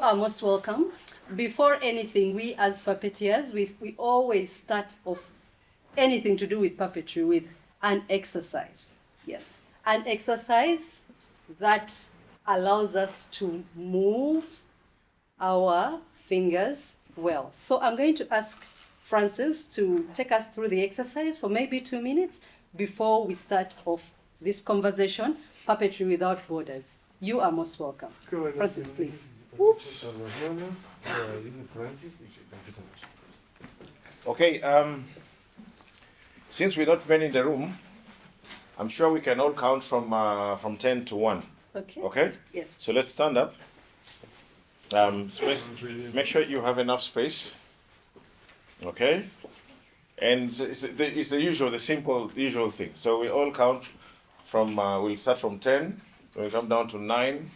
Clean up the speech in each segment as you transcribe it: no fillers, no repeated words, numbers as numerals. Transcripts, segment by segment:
are most welcome. Before anything, we as puppeteers, we always start off anything to do with puppetry with an exercise. Yes, an exercise that allows us to move our fingers well. So I'm going to ask Francis to take us through the exercise for maybe 2 minutes before we start off this conversation, Puppetry Without Borders. You are most welcome. Francis, please. Oops. Okay, since we're not many in the room, I'm sure we can all count from 10 to 1. Okay. Okay? Yes. So let's stand up. Space. Make sure you have enough space. Okay? And it's the usual, the simple, usual thing. So we all count from, we'll start from 10, we'll come down to 9,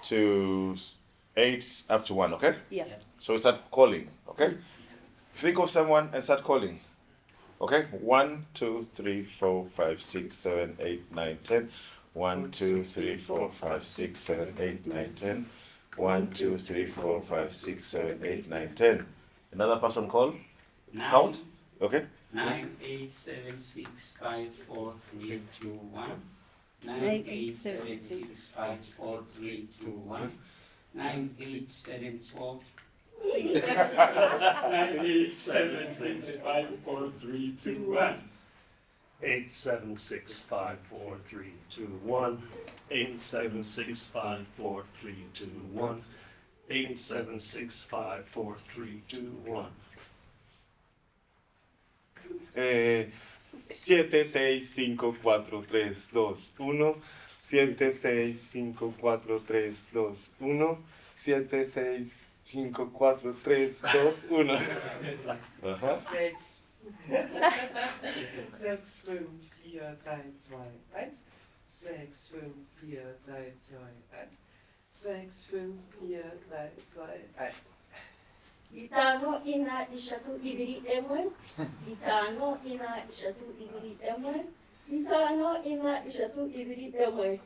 to 8, up to 1, okay? Yeah. So we start calling, okay? Think of someone and start calling. Okay? 1, 2, 3, 4, 5, 6, 7, 8, 9, 10. 1, 2, 3, 4, 5, 6, 7, 8, 9, 10. 1, 2, 3, 4, 5, 6, 7, 8, 9, 10. Another person call? 9, Count? Okay? 9, 8, 7, 6, 5, 4, 3, 2, 1. 9, 8, 7, 6, 5, 4, 3, 2, 1. 9, 8, 7, 12. 9, 8, 7, 6, 5, 4, 3, 2, 1. 8, 7, 6, 5, 4, 3, 2, 1. 8, 7, 6, 5, 4, 3, 2, 1. 8, 7, 6, 5, 4, 3, 2, 1. 7, 6, 5, 4, 3, 2, 1. 7, 6, 5, 4, 3, 2, 1. 7, 6, 5, 4, 3, 2, 1. Aha. 6, 6, 5, 4, 3, 2, 1. 6, 5, 4, 3, 2, 1. 6, 5, 4, 3, 2, 1. Itano, ina, ishatu, ibiri, emwe. Itano, ina, ishatu, ibiri, emwe. Itano, ina, ishatu, ibiri, emwe.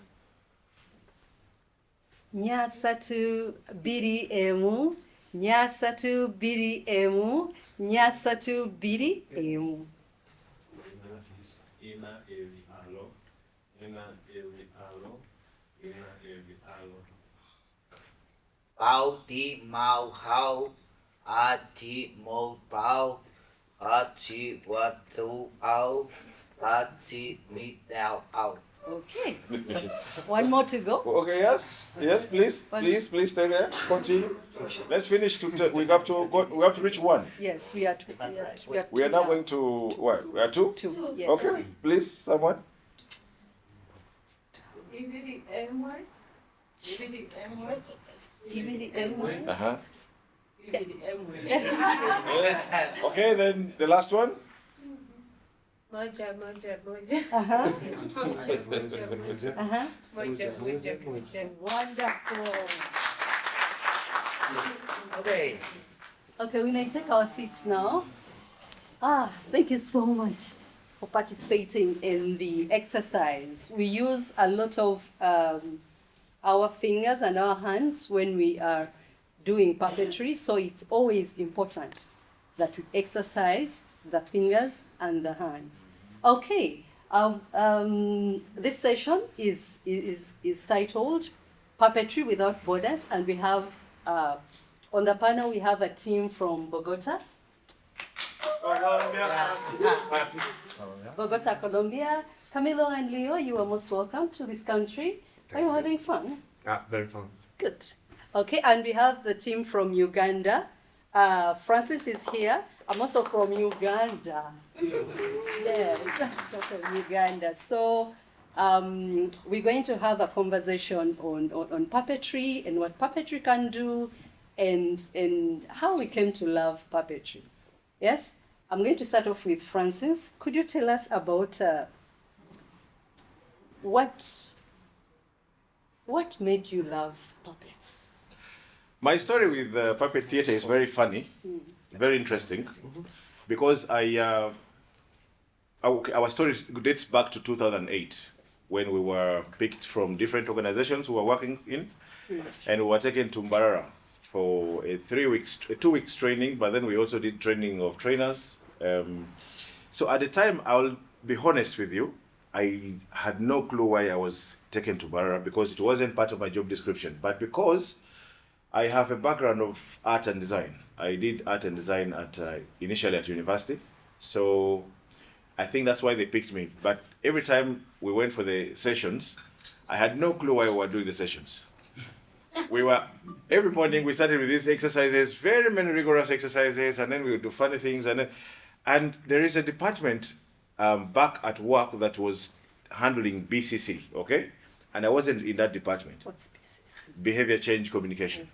Nyasatu biri emu. Nyasatu biri emu. Nyasatu biri emu. Ina evi alo. Ina evi alo. Ina evi alo. Bao ti mau hao. A ti mo bao. A ti watu au. A ti mi now out. Okay. One more to go. Okay, yes, please stay there. Continue. Let's finish. We have to reach 1. Yes, we are two. We are now going to what? We are 2? 2. Yes. Okay, please, someone. Ibiri, emwe. Ibiri, emwe. Ibiri emwe. Uh-huh. Ibiri, emwe. Okay, then the last one. Moja, moja, moja. Uh-huh. Moja, moja, moja. Uh-huh. Moja, moja, moja. Wonderful. Okay. Okay, we may take our seats now. Thank you so much for participating in the exercise. We use a lot of our fingers and our hands when we are doing puppetry, so it's always important that we exercise the fingers and the hands. Okay, this session is titled Puppetry Without Borders, and we have on the panel we have a team from Bogota, Colombia. Camilo and Leo, you are most welcome to this country. Are you having fun? Very fun. Good. Okay, and we have the team from Uganda. Francis is here. I'm also from Uganda. Yes, so from Uganda. So we're going to have a conversation on puppetry and what puppetry can do and how we came to love puppetry. Yes? I'm going to start off with Francis. Could you tell us about what made you love puppets? My story with puppet theater is very funny, very interesting, because our story dates back to 2008, when we were picked from different organizations we were working in, and we were taken to Mbarara for a 2 weeks training, but then we also did training of trainers. So at the time, I'll be honest with you, I had no clue why I was taken to Barra, because it wasn't part of my job description. But because I have a background of art and design, I did art and design initially at university. So I think that's why they picked me. But every time we went for the sessions, I had no clue why we were doing the sessions. Every morning we started with these exercises, very many rigorous exercises, and then we would do funny things. And there is a department back at work that was handling BCC, okay? And I wasn't in that department. What's BCC? Behavior Change Communication.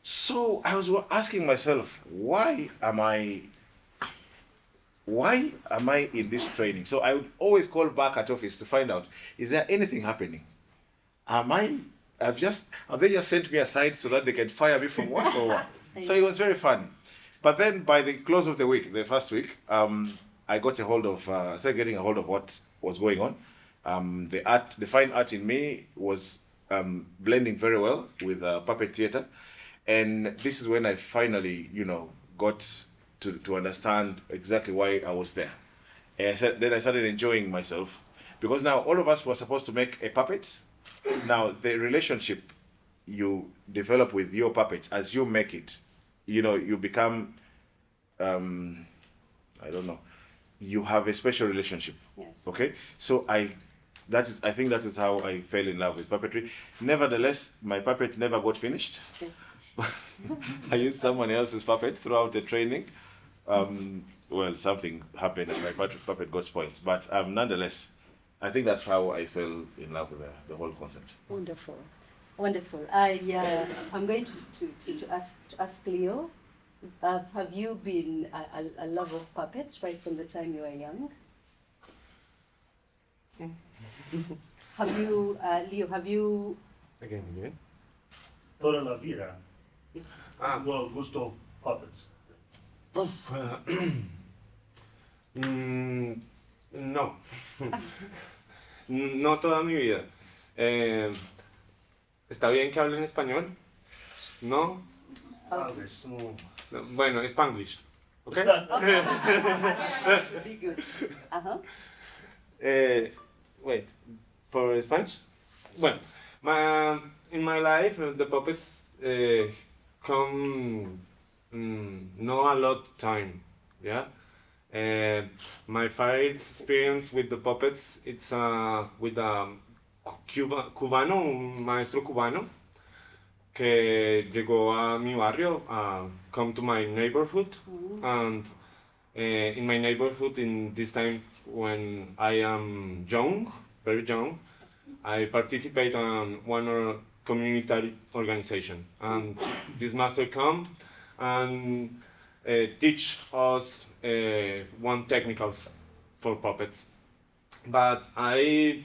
So I was asking myself, why am I in this training? So I would always call back at office to find out, is there anything happening? Have they just sent me aside so that they can fire me from work or what? So it was very fun. But then by the close of the week, the first week, I started getting a hold of what was going on. The fine art in me was blending very well with puppet theater. And this is when I finally, got to understand exactly why I was there. And then I started enjoying myself, because now all of us were supposed to make a puppet. Now the relationship you develop with your puppet as you make it, you become, you have a special relationship. Yes. Okay, so I think that is how I fell in love with puppetry. Nevertheless, my puppet never got finished. Yes. I used someone else's puppet throughout the training. Something happened and my puppet got spoiled. But nonetheless, I think that's how I fell in love with the whole concept. Wonderful. Wonderful. I'm going to ask Leo, have you been a lover of puppets right from the time you were young? Have you... Again. Toda la vida. Well, gusto puppets. No. No toda mi vida. ¿Está bien que hable en español? No. Bueno, Spanglish. Okay? Very good. Uh-huh. Wait, for Spanish? Well, in my life, the puppets come not a lot time, yeah? My first experience with the puppets, it's with a cubano, un maestro cubano, que llegó a mi barrio, come to my neighborhood, and in my neighborhood in this time when I am young, very young, I participate on one community organization, and this master come and teach us one technicals for puppets, but I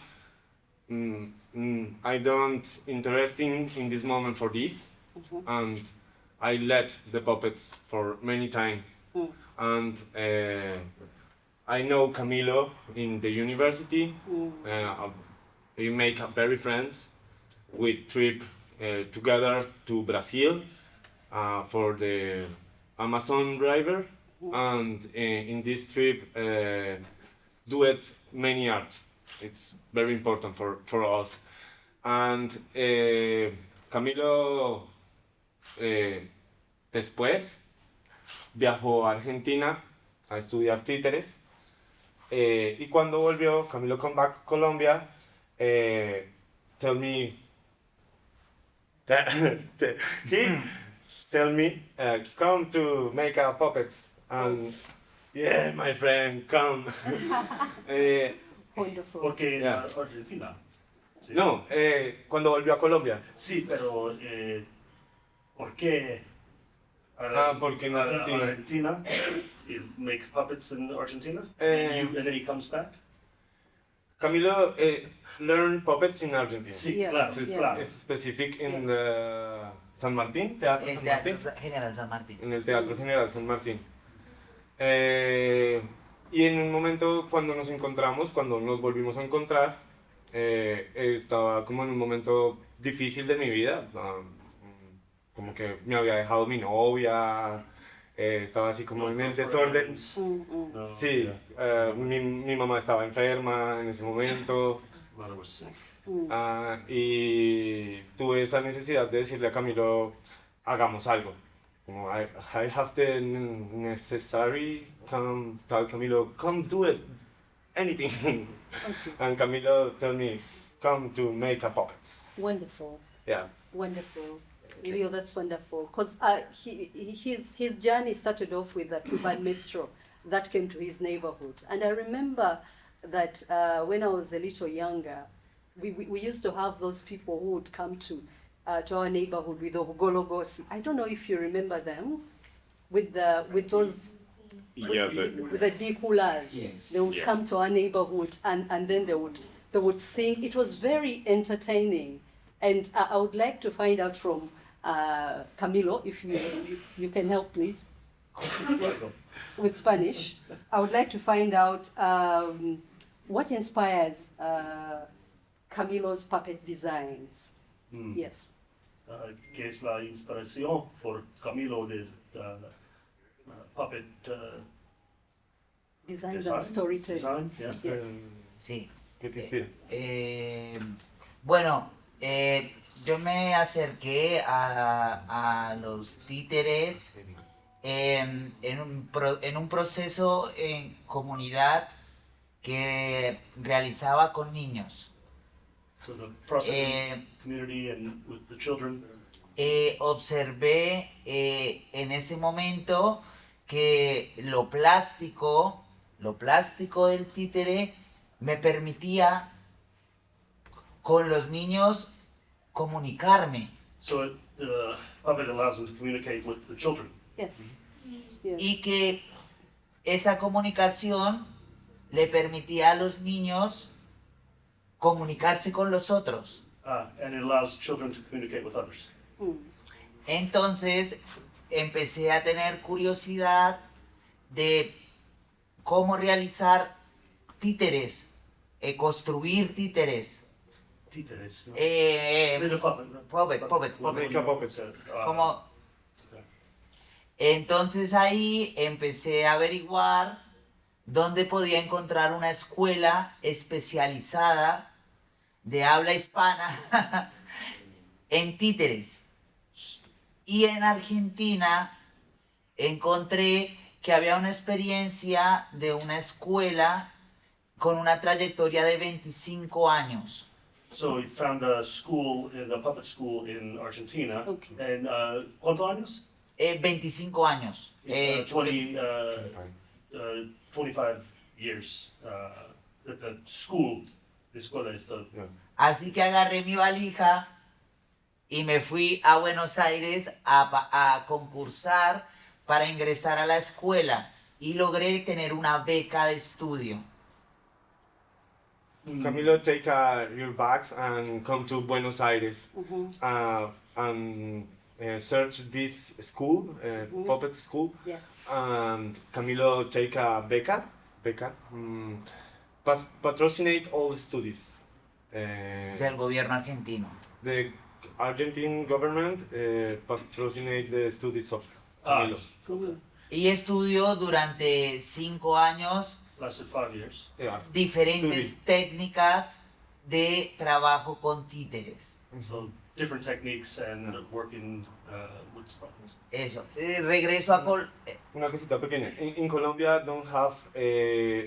don't interesting in this moment for this, and I led the puppets for many time, and I know Camilo in the university. We make very friends. We trip together to Brazil for the Amazon River, and in this trip do it many arts. It's very important for us. And Camilo después viajó a Argentina a estudiar títeres, y cuando volvió, Camilo come back to Colombia, tell me he tell me come to make puppets, and yeah, my friend, come. Wonderful. Porque en Yeah. Argentina. Sí. No, cuando volvió a Colombia. Sí, pero ¿por qué? Porque en Argentina. Argentina, he makes puppets in Argentina, and then he comes back. Camilo learned puppets in Argentina. Sí, Yeah. claro, It's, claro. it's specific in the San Martín, Teatro El San Martín. Teatro General San Martín. En el Teatro General San Martín. Y en un momento cuando nos volvimos a encontrar, estaba como en un momento difícil de mi vida. como que me había dejado mi novia, estaba así como en el desorden. No, Sí, yeah. mi mamá estaba enferma en ese momento. Mother was sick. Y tuve esa necesidad de decirle a Camilo, hagamos algo. Como, I have the necessary, come, tell Camilo, come do it, anything. Okay. And Camilo told me, come to make a puppets. Wonderful. Yeah. Wonderful. Rio, that's wonderful. Because his journey started off with a Cuban maestro that came to his neighborhood. And I remember that when I was a little younger, we used to have those people who would come to our neighborhood with ogologosi. I don't know if you remember them, with those Yeah, with the dikulas. Yes. They would Yeah. come to our neighborhood and then they would sing. It was very entertaining. And I would like to find out from Camilo, if you can help, please, with Spanish. I would like to find out what inspires Camilo's puppet designs. Yes. ¿Qué es la inspiración por Camilo de puppet Designs design? and storytelling. Design, yeah. Yes. Sí. ¿Qué te inspira? Bueno, yo me acerqué a los títeres en un proceso en comunidad que realizaba con niños. So the process in community and with the children. Observé en ese momento que lo plástico del títere me permitía con los niños comunicarme So the puppet allows them to communicate with the children. Yes. Yes. y que esa comunicación le permitía a los niños comunicarse con los otros. And it allows children to communicate with others. Entonces empecé a tener curiosidad de cómo realizar títeres, construir títeres. Títeres, ¿no? Eh, Say the puppet, ¿no? puppet. Make a puppet. Como- Entonces ahí empecé a averiguar dónde podía encontrar una escuela especializada de habla hispana en títeres. Y en Argentina encontré que había una experiencia de una escuela con una trayectoria de 25 años. So we found a school, a puppet school in Argentina. Okay. And ¿cuántos años? 25 años. 25 years at the school. The escuela está. Así que agarré mi valija y me fui a Buenos Aires a concursar para ingresar a la escuela y logré tener una beca de estudio. Camilo, take your bags and come to Buenos Aires and search this school, puppet school. Yes. Camilo take a beca, patrocinate all the studies. Del gobierno argentino. The Argentine government patrocinate the studies of Camilo. Y estudió durante 5 años Lasted 5 years. Yeah. diferentes técnicas de trabajo con títeres. So different techniques and working with puppets. Eso. Regreso a Una cosita pequeña. In Colombia don't have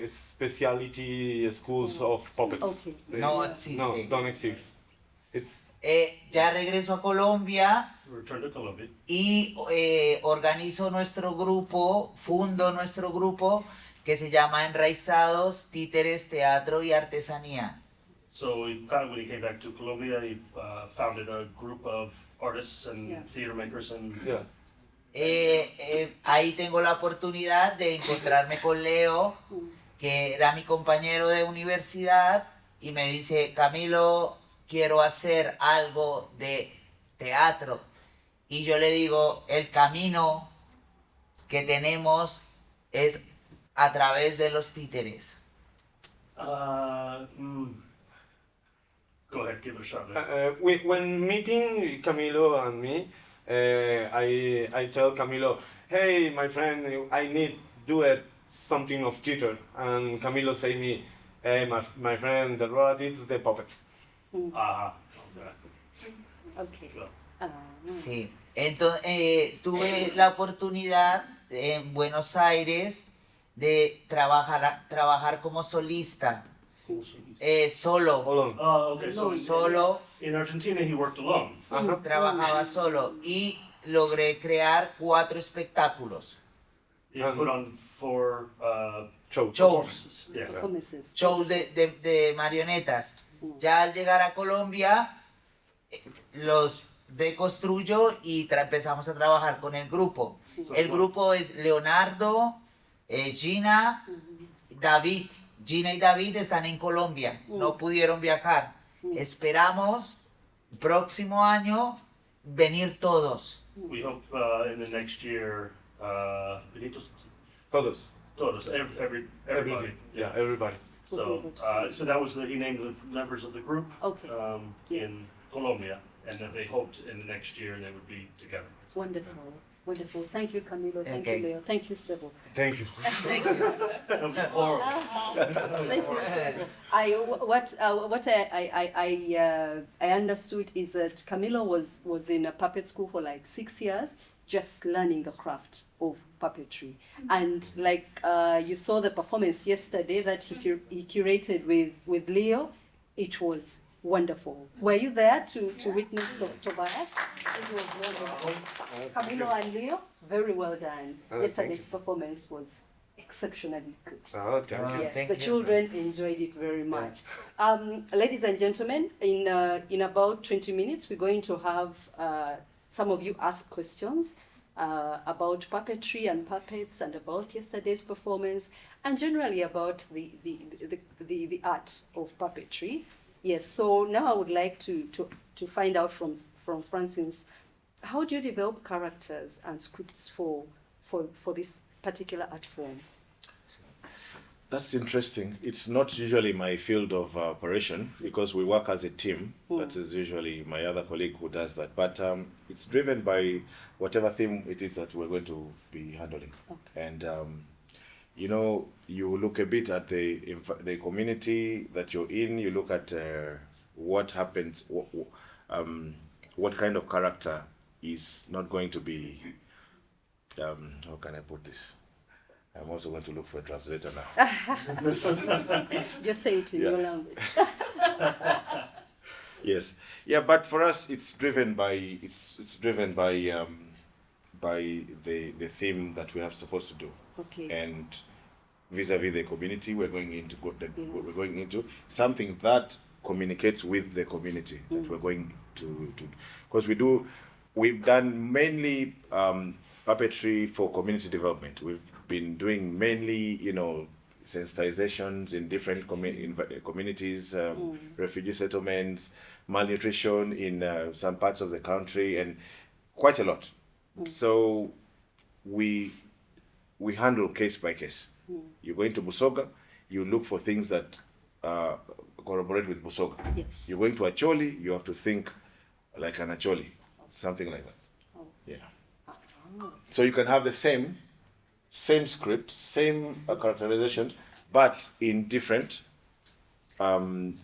specialty schools of puppets. Okay. No existe. No, don't exist. It's ya regreso a Colombia We returned to Colombia. y organizo nuestro grupo, fundo nuestro grupo que se llama Enraizados, Títeres, Teatro y Artesanía. So when he came back to Colombia, he founded a group of artists and Yeah. theater makers and yeah. Ahí tengo la oportunidad de encontrarme con Leo, que era mi compañero de universidad, y me dice, Camilo, quiero hacer algo de teatro. Y yo le digo, el camino que tenemos es a través de los títeres. Go ahead, give it a shot. When meeting Camilo and me, I tell Camilo, hey, my friend, I need do it something of theater, and Camilo say me, hey, my friend, the rod is the puppets. Okay. Okay. Sure. Sí, entonces tuve la oportunidad en Buenos Aires de trabajar como solista, solo, Hold on. Okay, so solo, in Argentina he worked alone. trabajaba solo y logré crear 4 espectáculos, He put on 4 Shows. performances. Yeah. Performances. shows de marionetas. Ya al llegar a Colombia, los deconstruyo y empezamos a trabajar con el grupo. El grupo es Leonardo, Gina, David. Gina y David están en Colombia, no pudieron viajar. Esperamos próximo año venir todos. We hope in the next year, Benitos, Todos. todos, everybody. Everything. Yeah, everybody. So, so that was he named the members of the group Okay. in Colombia, and that they hoped in the next year they would be together. Wonderful. Wonderful. Thank you, Camilo. Thank Okay. you, Leo. Thank you, Sebo. Thank you. Thank you, Sebo. What I understood is that Camilo was in a puppet school for like 6 years, just learning the craft of puppetry. And like you saw the performance yesterday that he curated with Leo, it was wonderful. Were you there to witness Tobias? It was wonderful. Camilo and Leo, very well done. Yesterday's performance was exceptionally good. Oh, thank you. Yes, Thank the you. children enjoyed it very much. Ladies and gentlemen, in about 20 minutes, we're going to have some of you ask questions about puppetry and puppets and about yesterday's performance and generally about the art of puppetry. Yes, so now I would like to find out from Francis, how do you develop characters and scripts for this particular art form? That's interesting. It's not usually my field of operation because we work as a team. That is usually my other colleague who does that. But it's driven by whatever theme it is that we're going to be handling. Okay. And you know, you look a bit at the community that you're in. You look at what happens, what kind of character is not going to be. How can I put this? I'm also going to look for a translator now. Just say it in your language. Yes, yeah, but for us, it's driven by the theme that we are supposed to do, Okay. and vis-a-vis the community we're going into something that communicates with the community that we're going to because we've done mainly puppetry for community development. We've been doing mainly, sensitizations in different communities, refugee settlements, malnutrition in some parts of the country, and quite a lot. So we handle case by case. You go into Busoga, you look for things that corroborate with Busoga. Yes. You're going to Acholi, you have to think like an Acholi, something like that. Oh. Yeah. So you can have the same script, same characterization, but in different, in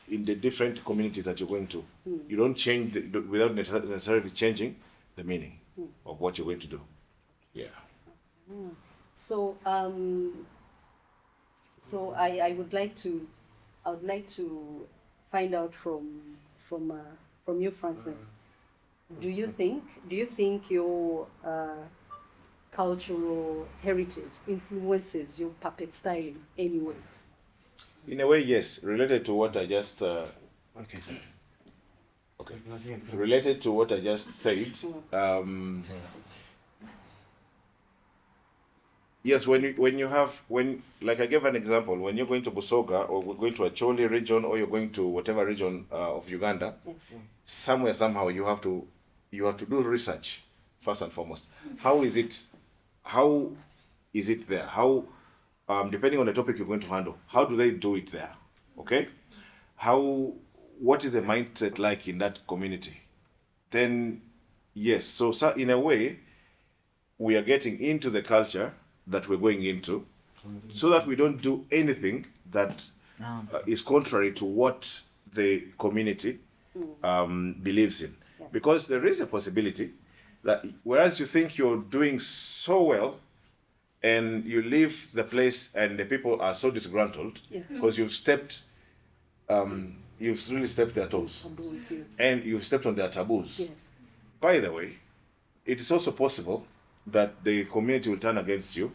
the different communities that you're going to. You don't change without necessarily changing the meaning of what you're going to do. Yeah. So I would like to find out from you, Francis. Do you think your cultural heritage influences your puppet styling anyway? In a way, yes. Related to what I just Okay. related to what I just said. Yes, when like I gave an example, when you're going to Busoga or we're going to Acholi region or you're going to whatever region of Uganda, Yes. somewhere somehow you have to do research first and foremost. How is it there? How depending on the topic you're going to handle, how do they do it there? Okay? What is the mindset like in that community? Then Yes, so in a way, we are getting into the culture that we're going into, so that we don't do anything that No. is contrary to what the community believes in. Yes. Because there is a possibility that whereas you think you're doing so well, and you leave the place and the people are so disgruntled Yes. because you've really stepped their toes Taboos, yes. and you've stepped on their taboos. Yes. By the way, it is also possible that the community will turn against you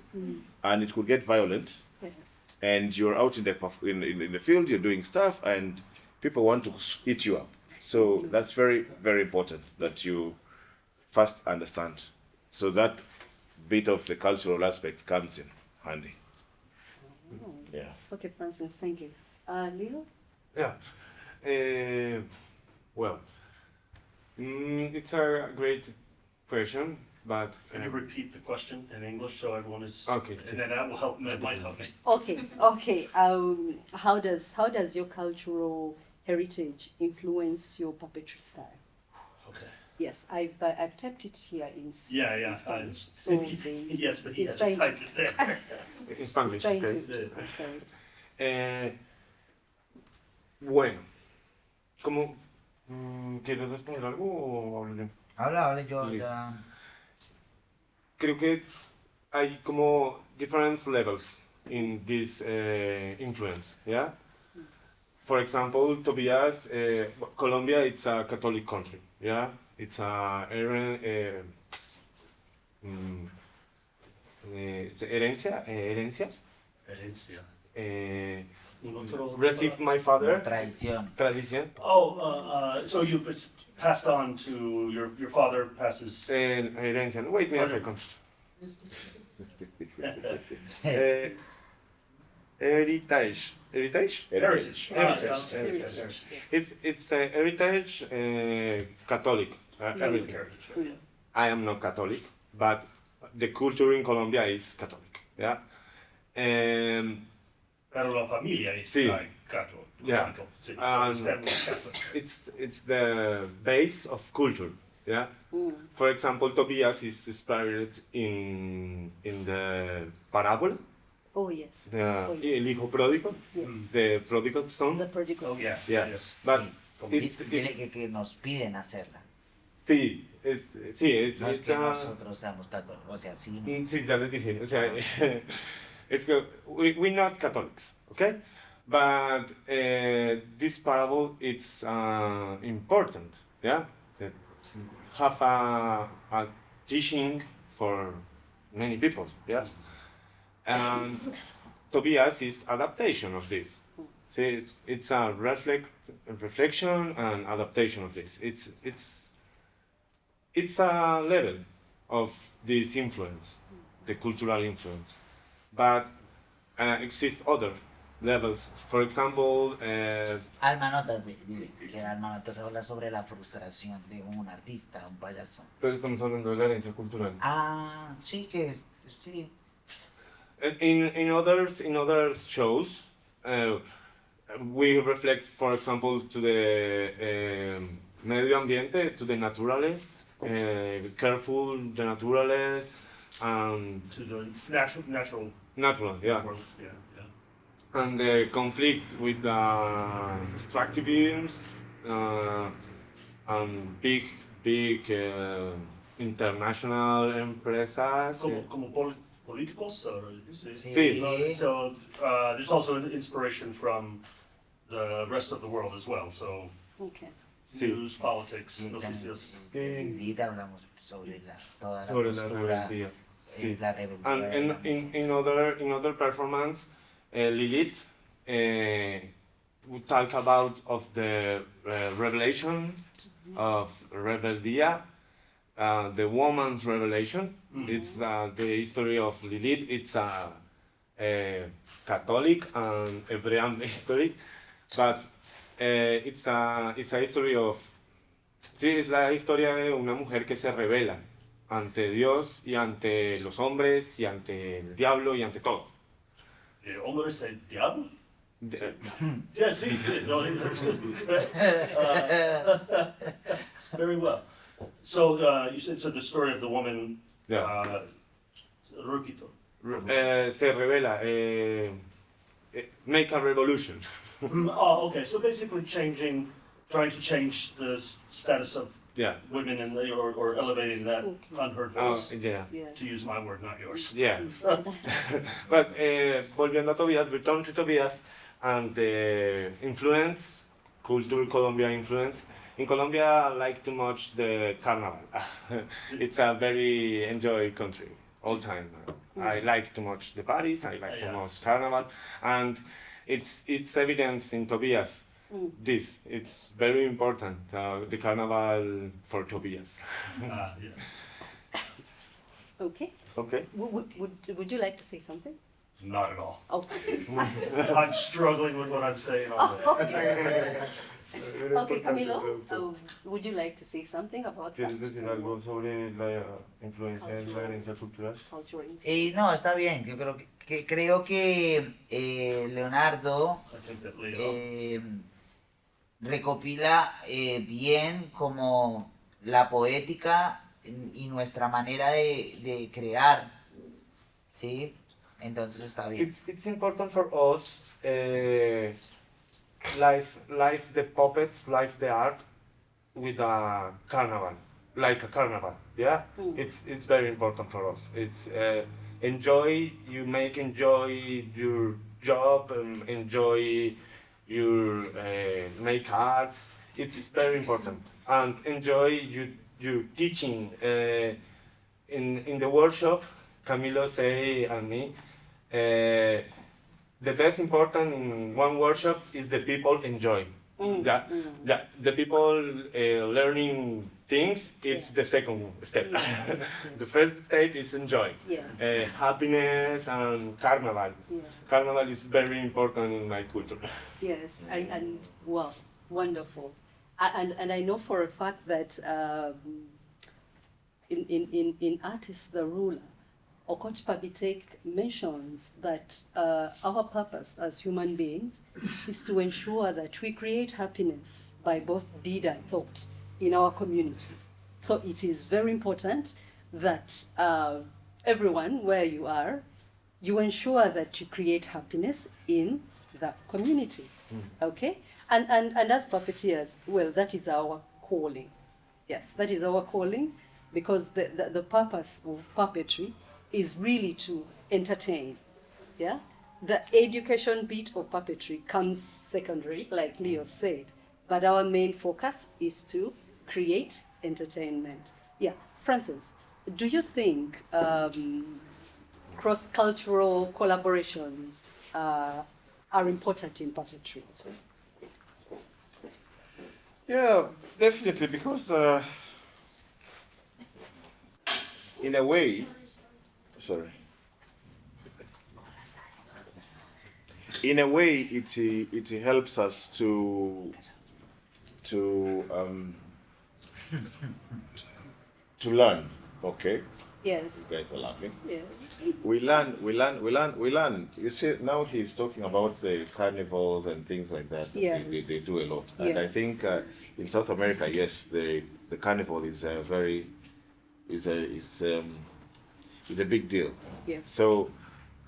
and it could get violent, Yes. and you're out in the field, you're doing stuff, and people want to eat you up. So that's very, very important that you first understand. So that bit of the cultural aspect comes in handy. Yeah. Okay, Francis, thank you. Leo? Yeah. Well, it's a great question, but Can you repeat the question in English so everyone is? Okay. And then that will help. That might help me. Okay. How does your cultural heritage influence your puppetry style? Okay. Yes, I've typed it here in Yeah. in Spanish. So Yes, but he he's hasn't trying typed it there. in Spanish, trying okay. to answer it. Bueno, ¿cómo quieres responder algo o hablo yo? Habla, yo Listo. ya. Creo que hay como different levels in this influence, yeah? For example, Tobias, Colombia, it's a Catholic country, yeah? It's a herencia. Herencia. Eh, Received my father, Tradición. tradición, So you passed on to your father passes. herencia. Wait me a Okay. second. Eh, heritage. Heritage. Heritage. Heritage. It's a heritage Catholic. Everything. Heritage. I am not Catholic, but the culture in Colombia is Catholic. Yeah. Pero la familia es Sí. católico. Yeah. Sí, so it's Um, family Catholic. it's the base of culture. Yeah. For example, Tobias is inspired in the parable, Oh yes. el hijo pródigo, Yeah. the prodigal son. The prodigal. Oh yeah. Yeah. Yes. But Sí. it's Dile que nos piden hacerla. sí, it's No es que a- nosotros seamos católicos, o sea, sí. Sí, ya les dije. O sea, es que we're not Catholics, okay? But this parable it's important, yeah. That have a teaching for many people, yeah. And Tobias is adaptation of this. See, it's a reflection and adaptation of this. It's a level of this influence, the cultural influence, but exists other levels. For example, Alma Notas, dile que Alma Notas habla sobre la frustración de un artista, un payaso. pero estamos hablando de la herencia cultural. Ah, sí, sí. In other shows, we reflect, for example, to the medio ambiente, to the naturales, careful the naturales, and To the natural natural, yeah. world. Yeah. And the conflict with the extractivism and big international empresas. Como políticos, or Sí. Sí. So there's also an inspiration from the rest of the world as well. So Okay. Sí. news, politics, noticias. Ahorita hablamos sobre toda la Sobre la postura, rebeldía. Sí. la rebeldía. And in other performance, Lilith we talk about of the revelation of rebeldia, the woman's revelation. It's the history of Lilith. It's a Catholic and Hebrew history, but it's a history of. Sí, es la historia de una mujer que se revela ante Dios y ante los hombres y ante el diablo y ante todo. Hombres el diablo? De- Yeah, sí. No, very well. So you said the story of the woman. Yeah. Repito. Se revela, make a revolution. Oh, okay. So basically, trying to change the status of Yeah. women and or elevating that unheard voice. Yeah. Yeah. To use my word, not yours. Yeah. But volviendo a Tobias, return to Tobias and the influence, cultural Colombia influence. In Colombia, I like too much the carnival. It's a very enjoy country all time. I like too much the parties. I like too much carnival, and it's evidence in Tobias. This it's very important. The carnival for Tobias. Yes. Okay. Okay. Would you like to say something? Not at all. Oh. I'm struggling with what I'm saying already. Okay, Camilo, would you like to say something about that? ¿Quieres decir algo sobre la influencia de la herencia cultural? Cultural. No, está bien. Yo creo que Leonardo I think that Leo. recopila bien como la poética y nuestra manera de crear, ¿sí? Entonces está bien. It's important for us, life the puppets, life the art with a carnival, like a carnival. Yeah, it's very important for us. It's enjoy. You enjoy your job and enjoy your make arts. It's very important and enjoy your teaching in the workshop. Camilo say and me. The best important in one workshop is the people enjoy. The people learning things, it's the second step. The first step is enjoy. Yes. Happiness and carnival. Yeah. Carnival is very important in my culture. Yes, and wow, wonderful. And I know for a fact that in Artist the Ruler, Okoch Pabitek mentions that our purpose as human beings is to ensure that we create happiness by both deed and thought in our communities. So it is very important that everyone, where you are, you ensure that you create happiness in the community. Okay? And as puppeteers, well, that is our calling. Yes, that is our calling, because the purpose of puppetry is really to entertain. Yeah? The education bit of puppetry comes secondary, like Leo said, but our main focus is to create entertainment. Yeah, Francis, do you think cross-cultural collaborations are important in puppetry? Yeah, definitely, because in a way, in a way, it helps us to learn. Okay, Yes. you guys are laughing. Yeah. We learn. You see, now he's talking about the carnivals and things like that. Yeah. They do a lot. And Yeah. I think in South America, yes, the carnival is a big deal. Yeah. So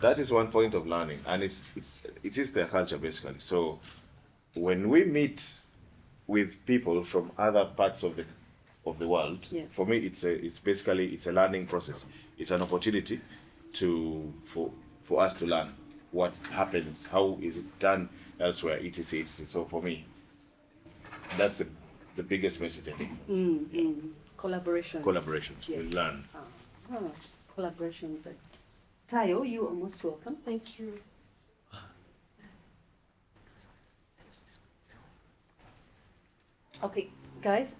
that is one point of learning, and it is their culture basically. So when we meet with people from other parts of the world, Yeah. for me it's basically a learning process. It's an opportunity for us to learn what happens, how is it done elsewhere, etc. So for me, that's the biggest message, I think. Collaboration. Collaborations. We Yes. learn. Collaborations. Tayo, you are most welcome. Thank you. Okay, guys,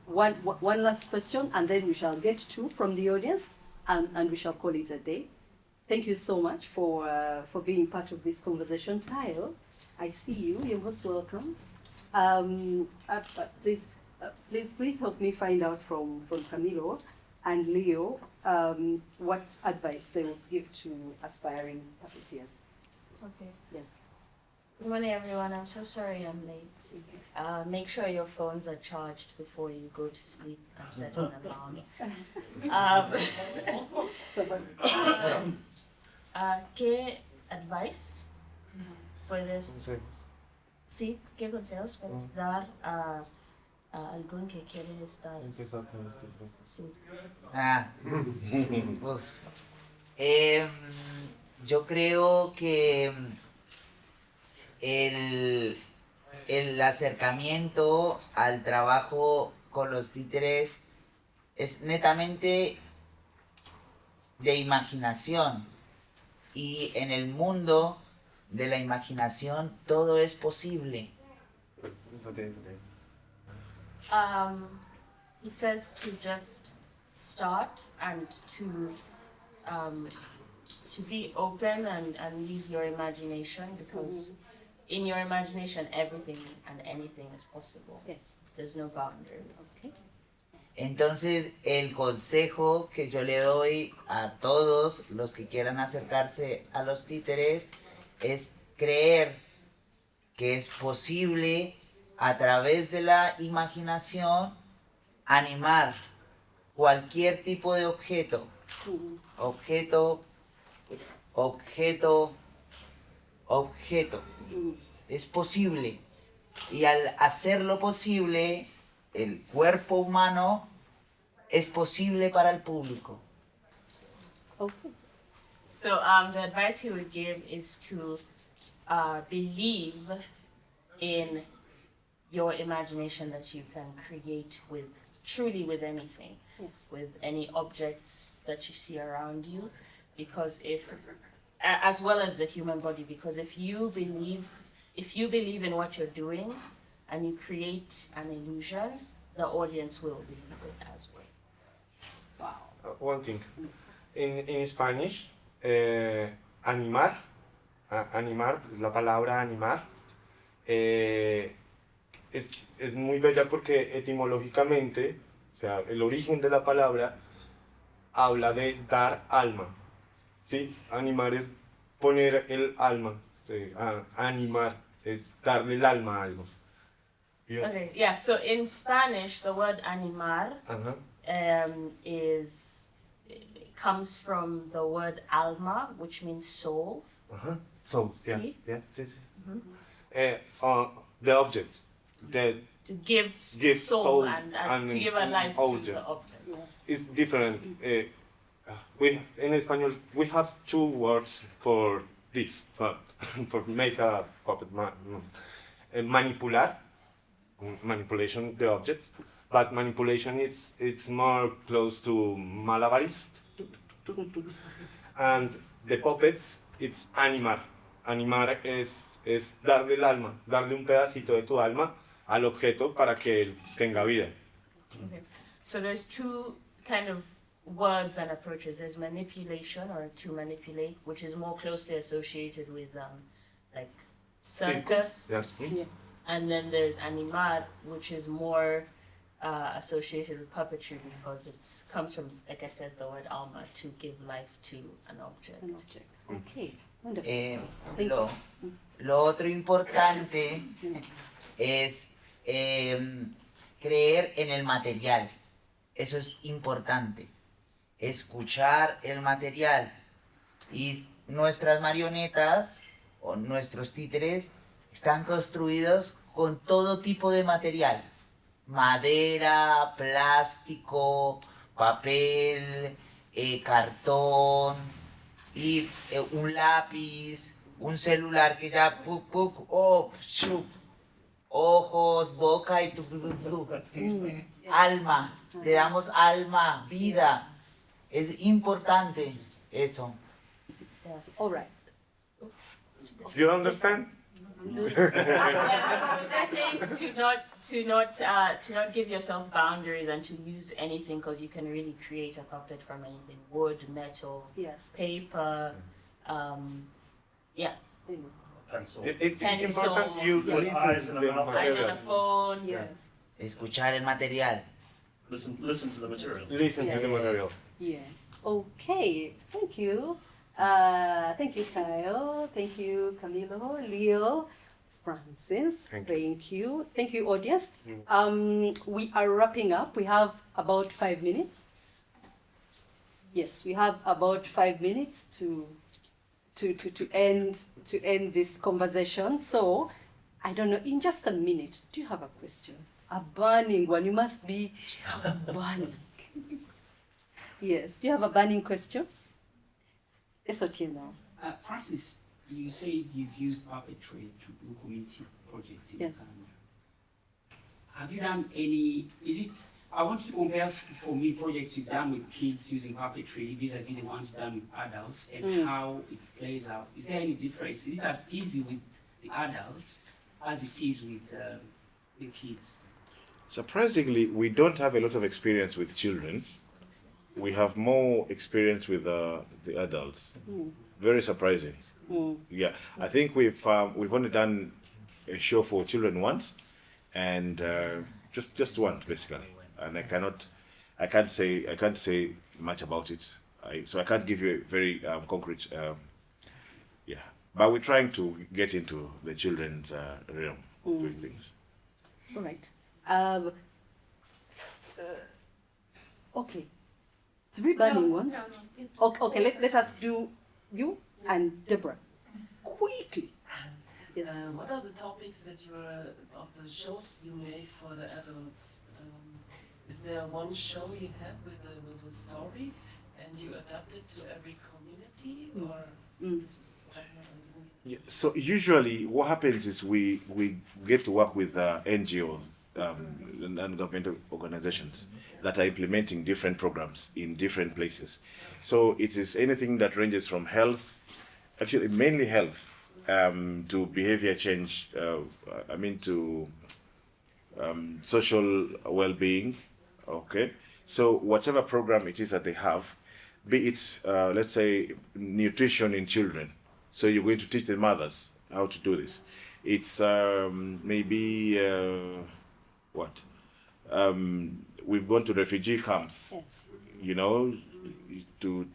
one last question, and then we shall get two from the audience, and we shall call it a day. Thank you so much for being part of this conversation. Tayo, I see you. You're most welcome. Please help me find out from Camilo and Leo what advice they would give to aspiring puppeteers. Okay. Yes. Good morning, everyone. I'm so sorry I'm late. Make sure your phones are charged before you go to sleep and set an alarm. ¿Qué advice puedes, sí, qué consejos puedes dar a alguien que quiere estar? Empezar con este proceso. Sí. Uf. Yo creo que el acercamiento al trabajo con los títeres es netamente de imaginación, y en el mundo de la imaginación todo es posible. He says to just start and to be open and use your imagination, because in your imagination everything and anything is possible. Yes. There's no boundaries. Okay. Entonces, el consejo que yo le doy a todos los que quieran acercarse a los títeres es creer que es posible, a través de la imaginación, animar cualquier tipo de objeto. Objeto. Es posible. Y al hacerlo posible, el cuerpo humano es posible para el público. Okay. So the advice he would give is to believe in your imagination, that you can create truly with anything, Yes. with any objects that you see around you, because as well as the human body, because if you believe in what you're doing and you create an illusion, the audience will believe it as well. Wow. One thing. In Spanish, animar, la palabra animar, es muy bella porque etimológicamente, o sea, el origen de la palabra habla de dar alma. ¿Sí? Animar es poner el alma. Animar es darle el alma a algo. Yeah. Okay, yeah, so in Spanish, the word animar comes from the word alma, which means soul. So, yeah, Sí. yeah, sí, sí. The objects, To give soul and to give a life to object. the objects. It's different. In Spanish, we have two words for this, for make a puppet. Manipular, manipulation the objects, but manipulation it's more close to malabarist. And the puppets, it's animar. Animar es darle el alma, darle un pedacito de tu alma al objeto para que él tenga vida. Okay. So there's two kind of words and approaches. There's manipulation, or to manipulate, which is more closely associated with like circus. Yes. Yeah. And then there's animar, which is more associated with puppetry, because it comes from, like I said, the word alma, to give life to an object. An object. Okay. Wonderful. Lo otro importante es creer en el material. Eso es importante. Escuchar el material. Y nuestras marionetas o nuestros títeres están construidos con todo tipo de material. Madera, plástico, papel, cartón, y un lápiz, un celular que ya ojos, boca y alma. Le damos alma, vida. Es importante eso. All right. You understand? I was just saying to not give yourself boundaries and to use anything, because you can really create a puppet from anything: wood, metal, Yes. paper, yeah. Pencil. It's Pencil. important you Yes. listen Eyes to and a the mouth. Eyes on material. the phone. Yes. Escuchar el material. Listen to the material. Listen to the material. Yes. Okay. Thank you. Thank you, Tayo. Thank you, Camilo, Leo. Francis. Thank you. Thank you, audience. We are wrapping up. We have about 5 minutes. Yes, we have about 5 minutes to end this conversation. So, I don't know, in just a minute, do you have a question? A burning one. You must be burning. Yes. Do you have a burning question? It's okay now. Francis, you said you've used Puppetry to do community projects in Yes. Uganda. Have you done any, I want you to compare for me projects you've done with kids using Puppetry vis-a-vis the ones you've done with adults and how it plays out. Is there any difference? Is it as easy with the adults as it is with the kids? Surprisingly, we don't have a lot of experience with children. We have more experience with the adults. Very surprising. Yeah, I think we've only done a show for children once, and just once basically. And I can't say much about it. So I can't give you a very concrete. Yeah, but we're trying to get into the children's realm doing things. All right. Okay. 3 burning ones. Okay, let us do you and Deborah. Quickly. Yes. What are the topics that of the shows you made for the adults? Is there one show you have with a story and you adapt it to every community, or this is? Yeah, so usually what happens is we get to work with NGOs, non-governmental organizations that are implementing different programs in different places. So it is anything that ranges from health, actually mainly health, to behavior change, to social well-being, okay? So whatever program it is that they have, be it, let's say, nutrition in children, so you're going to teach the mothers how to do this. It's maybe, we've gone to refugee camps, Yes. To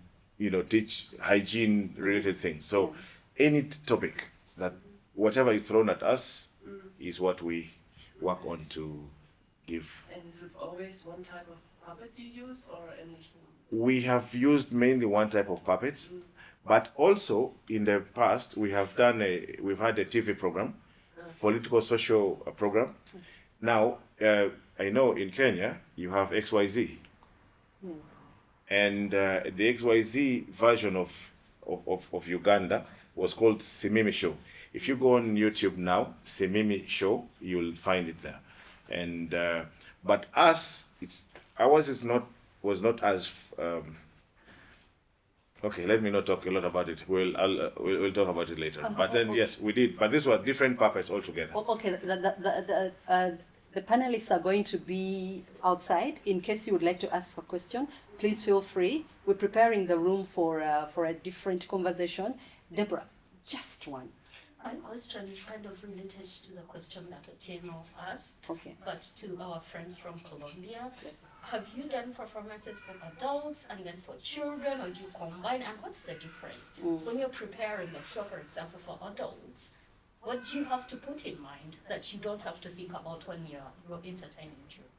teach hygiene-related things. So any topic that, whatever is thrown at us, is what we work on to give. And is it always one type of puppet you use, or anything? We have used mainly one type of puppets, but also in the past we've had a TV program, political social program. Now I know in Kenya you have XYZ, and the XYZ version of Uganda was called Simimi Show. If you go on YouTube now, Simimi Show, you'll find it there. And but ours was not as okay. Let me not talk a lot about it. We'll talk about it later. But then yes, we did. But these were different puppets altogether. Okay, the panelists are going to be outside. In case you would like to ask a question, please feel free. We're preparing the room for a different conversation. Deborah, just one. My question is kind of related to the question that Otieno asked, Okay. but to our friends from Colombia. Yes. Have you done performances for adults and then for children, or do you combine? And what's the difference? When you're preparing a show, for example, for adults, what do you have to put in mind that you don't have to think about when you're entertaining children?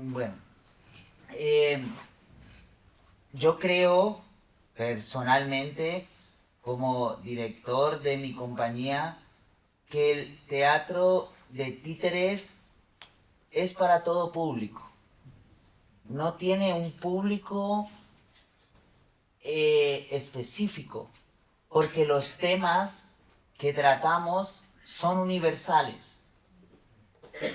Bueno, yo creo personalmente, como director de mi compañía, que el teatro de títeres es para todo público. No tiene un público específico, porque los temas que tratamos son universales.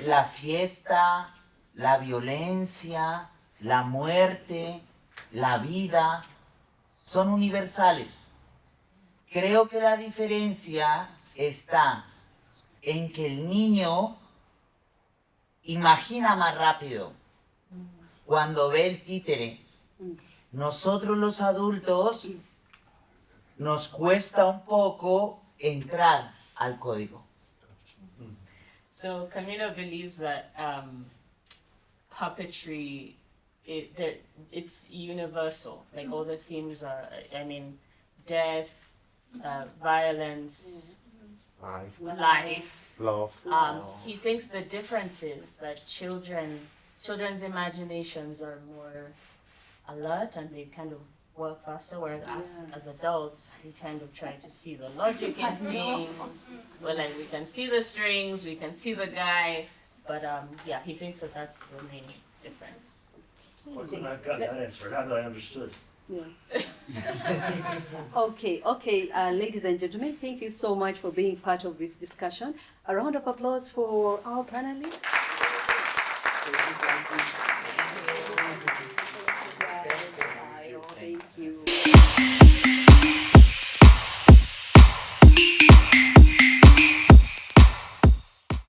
La fiesta, la violencia, la muerte, la vida, son universales. Creo que la diferencia está en que el niño imagina más rápido cuando ve el títere. Nosotros los adultos nos cuesta un poco entrar al código. So Camilo believes that puppetry, it's universal. Like all the themes are, I mean, death, violence, life. Love. He thinks the difference is that children's imaginations are more alert and they kind of work faster, whereas us as adults, we kind of try to see the logic in things. Well, like we can see the strings, we can see the guy, but yeah, he thinks that that's the main difference. Why couldn't I have gotten that answer? How did I understood? Yes. Okay, ladies and gentlemen, thank you so much for being part of this discussion. A round of applause for our panelists.